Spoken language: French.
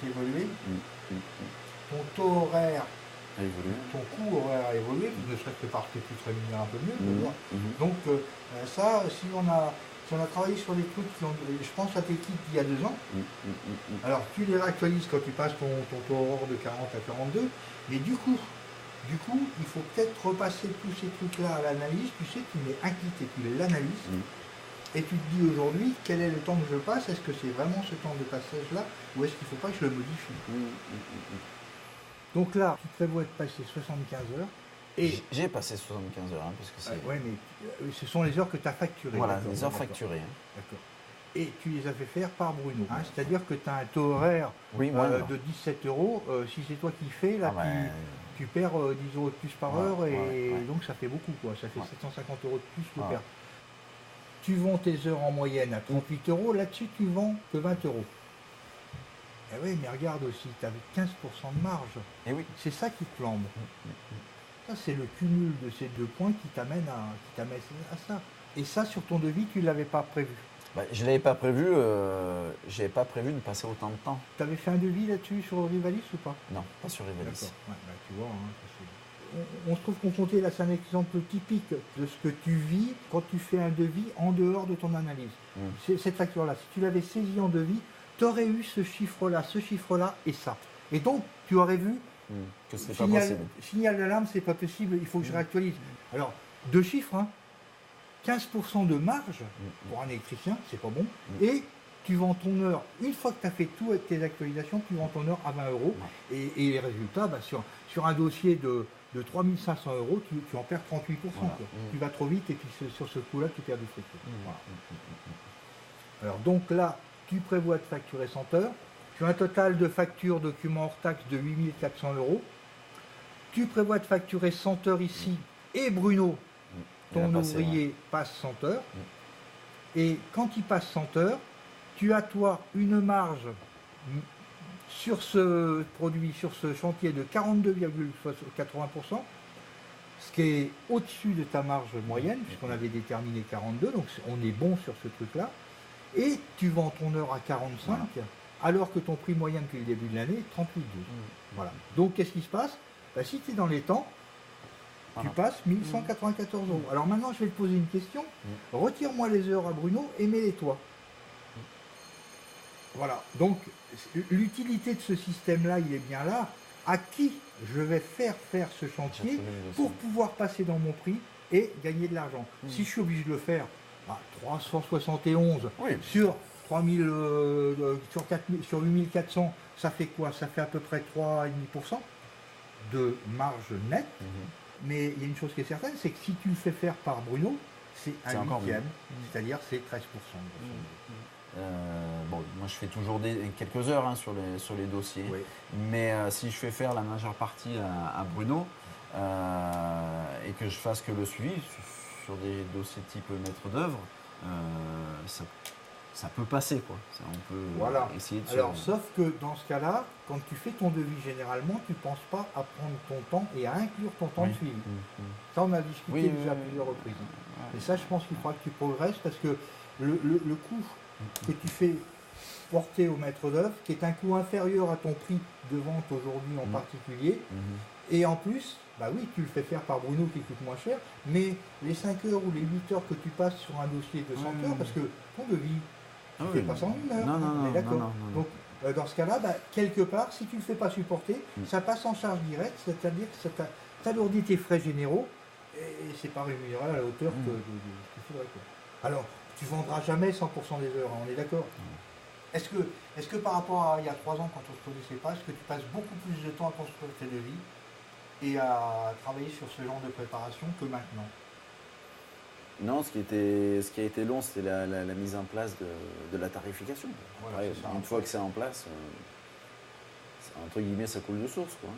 évolué, ton taux horaire, A évolué. ton coût horaire a évolué, ne serait-ce que parce que tu te rémunères un peu mieux. tu vois. Mhm. Donc ça, si on a travaillé sur des trucs qui ont, je pense à tes kits d'il y a 2 ans, alors tu les réactualises quand tu passes ton taux horaire de 40 à 42, mais du coup, il faut peut-être repasser tous ces trucs-là à l'analyse, tu sais, tu mets un kit et tu l'analyses, et tu te dis aujourd'hui, quel est le temps que je passe, est-ce que c'est vraiment ce temps de passage-là, ou est-ce qu'il ne faut pas que je le modifie. Donc là, tu prévois de passer 75 heures. Et j'ai passé 75 heures, hein, parce que c'est... ouais, mais ce sont les heures que tu as facturées. Voilà, les heures facturées. Hein. D'accord. Et tu les as fait faire par Bruno. Hein, c'est-à-dire que tu as un taux horaire de 17 euros. Si c'est toi qui fais, là, tu perds 10 euros de plus par heure, et donc ça fait beaucoup, quoi. Ça fait 750 euros de plus que perdre. Tu vends tes heures en moyenne à 38 euros, là-dessus tu vends que 20 euros. Eh oui, mais regarde aussi, tu avais 15% de marge. Et oui. C'est ça qui te flambe. Ça, c'est le cumul de ces 2 points qui t'amène à ça. Et ça, sur ton devis, tu ne l'avais pas prévu. Bah, je ne l'avais pas prévu, j'avais pas prévu de passer autant de temps. Tu avais fait un devis là-dessus sur Rivalis ou pas? Non, pas sur Rivalis. D'accord. Ouais, bah, tu vois, hein, on se trouve confronté, là c'est un exemple typique de ce que tu vis quand tu fais un devis en dehors de ton analyse. Cette facture-là, si tu l'avais saisie en devis, tu aurais eu ce chiffre-là et ça. Et donc, tu aurais vu, que ce n'est pas possible. Signal d'alarme, c'est pas possible, il faut que je réactualise. Alors, 2 chiffres, hein, 15% de marge pour un électricien, c'est pas bon, et tu vends ton heure, une fois que tu as fait toutes tes actualisations, tu vends ton heure à 20 euros, et les résultats, bah, sur un dossier de 3500 euros, tu en perds 38%. Voilà. Tu vas trop vite, et puis sur ce coup-là, tu perds du fric. Voilà. Alors donc là, tu prévois de facturer 100 heures, tu as un total de factures documents hors taxe de 8400 euros, tu prévois de facturer 100 heures ici, et Bruno, ton ouvrier, passe 100 heures, et quand il passe 100 heures, tu as toi une marge sur ce produit, sur ce chantier de 42,80%, ce qui est au-dessus de ta marge moyenne, puisqu'on avait déterminé 42, donc on est bon sur ce truc-là, et tu vends ton heure à 45, alors que ton prix moyen depuis le début de l'année est 38,12. Voilà. Donc qu'est-ce qui se passe? Bah, si tu es dans les temps, tu passes 1194 euros. Alors maintenant, je vais te poser une question. Retire-moi les heures à Bruno et mets-les toi. Voilà. Donc, l'utilité de ce système-là, il est bien là. À qui je vais faire ce chantier pour pouvoir passer dans mon prix et gagner de l'argent. Si je suis obligé de le faire à 371 sur 3000, sur 8400, ça fait quoi? Ça fait à peu près 3,5% de marge nette. Mais il y a une chose qui est certaine, c'est que si tu le fais faire par Bruno, c'est un huitième, c'est-à-dire c'est 13%. Bon, moi je fais toujours quelques heures, hein, sur les dossiers, mais si je fais faire la majeure partie à Bruno et que je fasse que le suivi sur des dossiers type maître d'œuvre, ça peut passer, quoi. On peut essayer de sauf que dans ce cas-là, quand tu fais ton devis, généralement, tu ne penses pas à prendre ton temps et à inclure ton temps de suivi. Ça, on a discuté déjà à plusieurs reprises. Et ça, je pense qu'il faudra que tu progresses, parce que le coût que tu fais porter au maître d'œuvre, qui est un coût inférieur à ton prix de vente aujourd'hui en particulier, et en plus, bah oui, tu le fais faire par Bruno qui coûte moins cher, mais les 5 heures ou les 8 heures que tu passes sur un dossier de 100 heures, parce que ton devis, tu ne fais pas ça en 1 heure, on est d'accord. Donc, dans ce cas-là, bah, quelque part, si tu ne le fais pas supporter, ça passe en charge directe, c'est-à-dire que ça t'alourdit tes frais généraux, et c'est pas rémunéré à la hauteur que qu'il faudrait. Alors, tu ne vendras jamais 100% des heures, hein, on est d'accord. Est-ce que par rapport à il y a 3 ans, quand on ne se connaissait pas, est-ce que tu passes beaucoup plus de temps à construire tes devis et à travailler sur ce genre de préparation que maintenant? Non, ce qui a été long, c'était la mise en place de la tarification. Voilà, après, une fois que c'est en place, entre guillemets, ça coule de source, quoi.